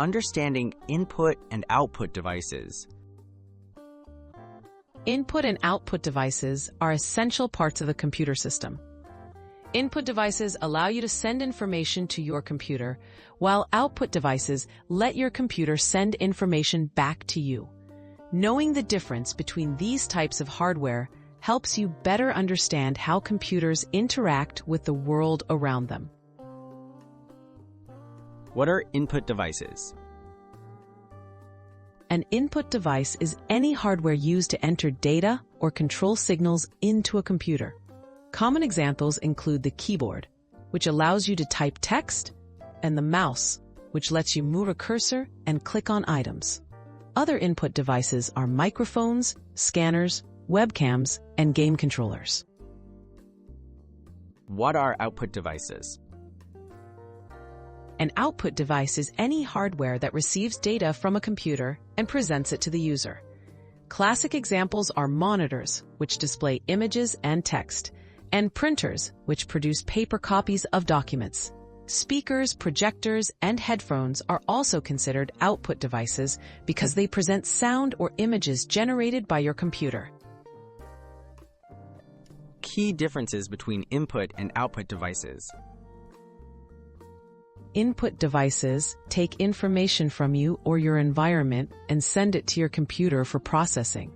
Understanding input and output devices. Input and output devices are essential parts of the computer system. Input devices allow you to send information to your computer, while output devices let your computer send information back to you. Knowing the difference between these types of hardware helps you better understand how computers interact with the world around them. What are input devices? An input device is any hardware used to enter data or control signals into a computer. Common examples include the keyboard, which allows you to type text, and the mouse, which lets you move a cursor and click on items. Other input devices are microphones, scanners, webcams, and game controllers. What are output devices? An output device is any hardware that receives data from a computer and presents it to the user. Classic examples are monitors, which display images and text, and printers, which produce paper copies of documents. Speakers, projectors, and headphones are also considered output devices because they present sound or images generated by your computer. Key differences between input and output devices. Input devices take information from you or your environment and send it to your computer for processing.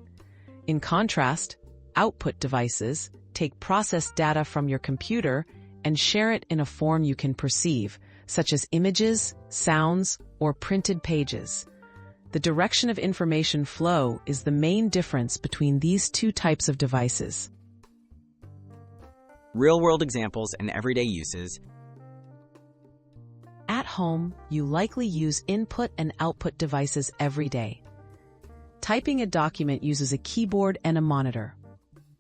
In contrast, output devices take processed data from your computer and share it in a form you can perceive, such as images, sounds, or printed pages. The direction of information flow is the main difference between these two types of devices. Real-world examples and everyday uses. At home, you likely use input and output devices every day. Typing a document uses a keyboard and a monitor.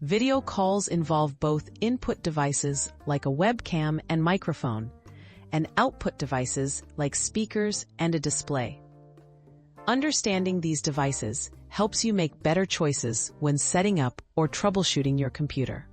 Video calls involve both input devices like a webcam and microphone, and output devices like speakers and a display. Understanding these devices helps you make better choices when setting up or troubleshooting your computer.